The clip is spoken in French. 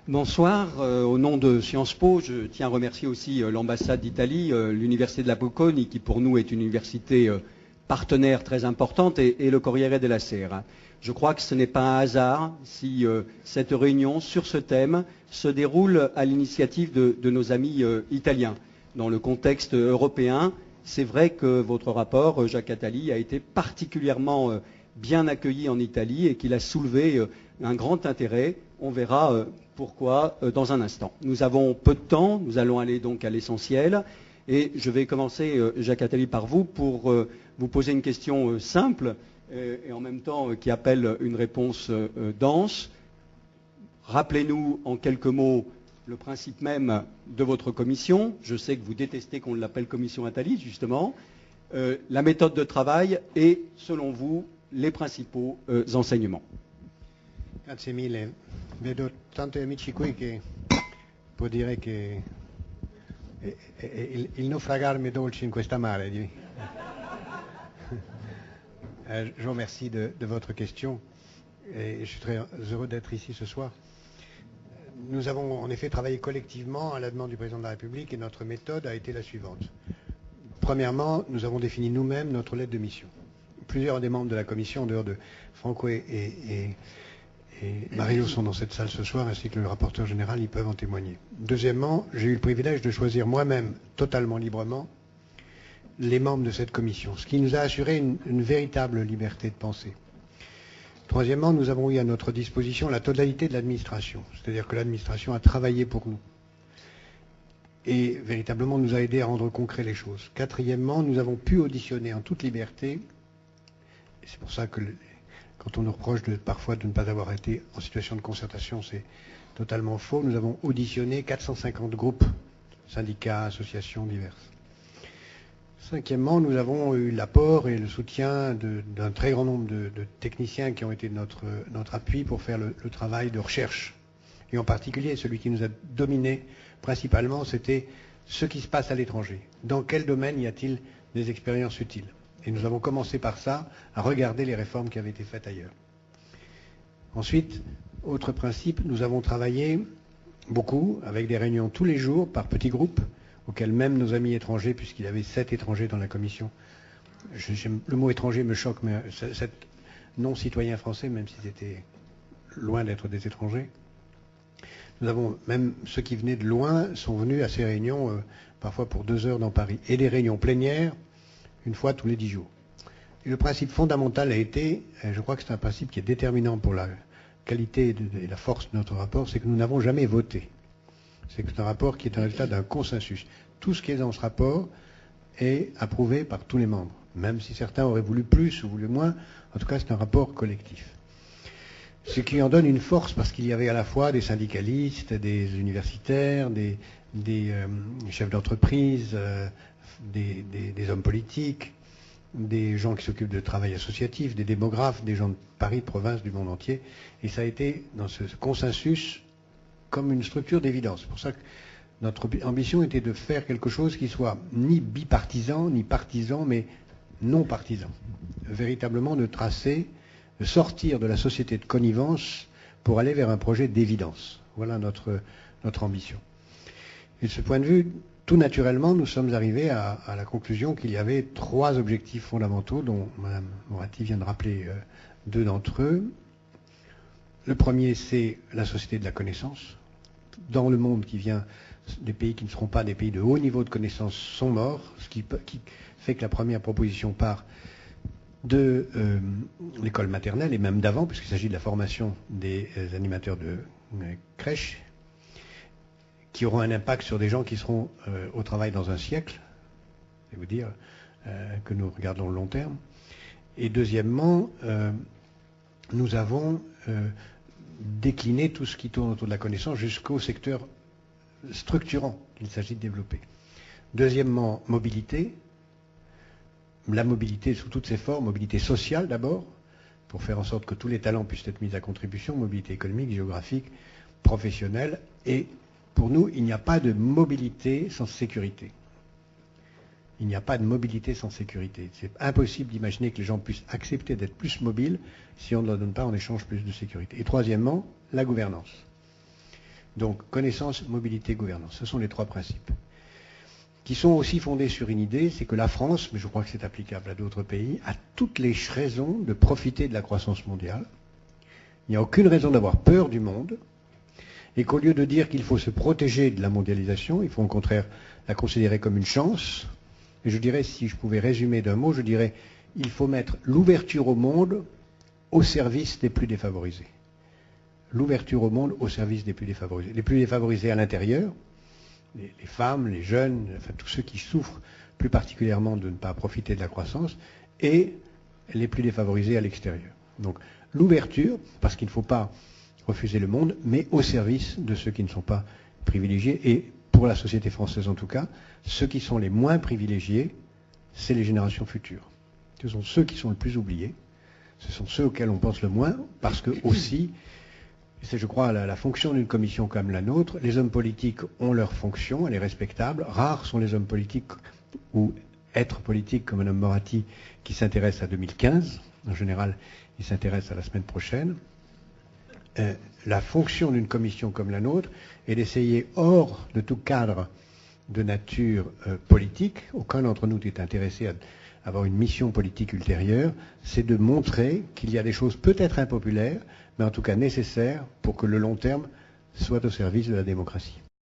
Bonsoir. Au nom de Sciences Po, je tiens à remercier aussi l'ambassade d'Italie, l'université de la Bocconi, qui pour nous est une université partenaire très importante, et le Corriere della Sera. Je crois que ce n'est pas un hasard si cette réunion sur ce thème se déroule à l'initiative de nos amis italiens. Dans le contexte européen, c'est vrai que votre rapport, Jacques Attali, a été particulièrement bien accueilli en Italie et qu'il a soulevé un grand intérêt. On verra pourquoi dans un instant. Nous avons peu de temps, nous allons aller donc à l'essentiel. Et je vais commencer, Jacques Attali, par vous pour vous poser une question simple et en même temps qui appelle une réponse dense. Rappelez-nous en quelques mots le principe même de votre commission. Je sais que vous détestez qu'on l'appelle commission Attali, justement. La méthode de travail et, selon vous, les principaux enseignements. Grazie mille. Vedo tanti amici qui che può dire che il naufragarmi dolce in questa mare. Je vous remercie de votre question et je suis très heureux d'être ici ce soir. Nous avons en effet travaillé collectivement à la demande du président de la République et notre méthode a été la suivante. Premièrement, nous avons défini nous-mêmes notre lettre de mission. Plusieurs des membres de la commission, en dehors de Franco et Mario, sont dans cette salle ce soir, ainsi que le rapporteur général, ils peuvent en témoigner. Deuxièmement, j'ai eu le privilège de choisir moi-même, totalement librement, les membres de cette commission, ce qui nous a assuré une véritable liberté de penser. Troisièmement, nous avons eu à notre disposition la totalité de l'administration, c'est-à-dire que l'administration a travaillé pour nous et véritablement nous a aidé à rendre concret les choses. Quatrièmement, nous avons pu auditionner en toute liberté, et c'est pour ça que quand on nous reproche parfois de ne pas avoir été en situation de concertation, c'est totalement faux. Nous avons auditionné 450 groupes, syndicats, associations diverses. Cinquièmement, nous avons eu l'apport et le soutien d'un très grand nombre de techniciens qui ont été notre appui pour faire le travail de recherche. Et en particulier, celui qui nous a dominé principalement, c'était ce qui se passe à l'étranger. Dans quel domaine y a-t-il des expériences utiles? Et nous avons commencé par ça, à regarder les réformes qui avaient été faites ailleurs. Ensuite, autre principe, nous avons travaillé beaucoup, avec des réunions tous les jours, par petits groupes, auxquels même nos amis étrangers, puisqu'il y avait 7 étrangers dans la commission. Le mot étranger me choque, mais 7 non-citoyens français, même s'ils étaient loin d'être des étrangers. Nous avons, même ceux qui venaient de loin, sont venus à ces réunions, parfois pour 2 heures dans Paris. Et des réunions plénières, une fois tous les 10 jours. Et le principe fondamental a été, et je crois que c'est un principe qui est déterminant pour la qualité et la force de notre rapport, c'est que nous n'avons jamais voté. C'est un rapport qui est un résultat d'un consensus. Tout ce qui est dans ce rapport est approuvé par tous les membres, même si certains auraient voulu plus ou voulu moins. En tout cas, c'est un rapport collectif. Ce qui en donne une force, parce qu'il y avait à la fois des syndicalistes, des universitaires, des chefs d'entreprise, des hommes politiques, des gens qui s'occupent de travail associatif, des démographes, des gens de Paris, de province, du monde entier. Et ça a été, dans ce consensus, comme une structure d'évidence. C'est pour ça que notre ambition était de faire quelque chose qui soit ni bipartisan, ni partisan, mais non partisan. Véritablement de tracer, de sortir de la société de connivence pour aller vers un projet d'évidence. Voilà notre ambition. Et de ce point de vue, tout naturellement, nous sommes arrivés à la conclusion qu'il y avait 3 objectifs fondamentaux, dont Mme Moratti vient de rappeler 2 d'entre eux. Le premier, c'est la société de la connaissance. Dans le monde qui vient, des pays qui ne seront pas des pays de haut niveau de connaissance sont morts, ce qui fait que la première proposition part de l'école maternelle, et même d'avant, puisqu'il s'agit de la formation des animateurs de crèches, qui auront un impact sur des gens qui seront au travail dans un siècle, c'est vous dire que nous regardons le long terme. Et deuxièmement, nous avons décliné tout ce qui tourne autour de la connaissance jusqu'au secteur structurant qu'il s'agit de développer. Deuxièmement, mobilité. La mobilité sous toutes ses formes, mobilité sociale d'abord, pour faire en sorte que tous les talents puissent être mis à contribution, mobilité économique, géographique, professionnelle, et pour nous, il n'y a pas de mobilité sans sécurité. Il n'y a pas de mobilité sans sécurité. C'est impossible d'imaginer que les gens puissent accepter d'être plus mobiles si on ne leur donne pas en échange plus de sécurité. Et troisièmement, la gouvernance. Donc connaissance, mobilité, gouvernance. Ce sont les 3 principes. Qui sont aussi fondés sur une idée, c'est que la France, mais je crois que c'est applicable à d'autres pays, a toutes les raisons de profiter de la croissance mondiale. Il n'y a aucune raison d'avoir peur du monde. Et qu'au lieu de dire qu'il faut se protéger de la mondialisation, il faut au contraire la considérer comme une chance. Et je dirais, si je pouvais résumer d'un mot, je dirais, il faut mettre l'ouverture au monde au service des plus défavorisés. L'ouverture au monde au service des plus défavorisés. Les plus défavorisés à l'intérieur, les femmes, les jeunes, enfin tous ceux qui souffrent plus particulièrement de ne pas profiter de la croissance, et les plus défavorisés à l'extérieur. Donc l'ouverture, parce qu'il ne faut pas refuser le monde, mais au service de ceux qui ne sont pas privilégiés. Et pour la société française en tout cas, ceux qui sont les moins privilégiés, c'est les générations futures. Ce sont ceux qui sont le plus oubliés. Ce sont ceux auxquels on pense le moins, parce que aussi, c'est je crois la fonction d'une commission comme la nôtre, les hommes politiques ont leur fonction, elle est respectable. Rares sont les hommes politiques ou êtres politiques comme Mme Moratti qui s'intéressent à 2015. En général, ils s'intéressent à la semaine prochaine. La fonction d'une commission comme la nôtre est d'essayer, hors de tout cadre de nature politique, aucun d'entre nous n'est intéressé à avoir une mission politique ultérieure, c'est de montrer qu'il y a des choses peut-être impopulaires, mais en tout cas nécessaires pour que le long terme soit au service de la démocratie.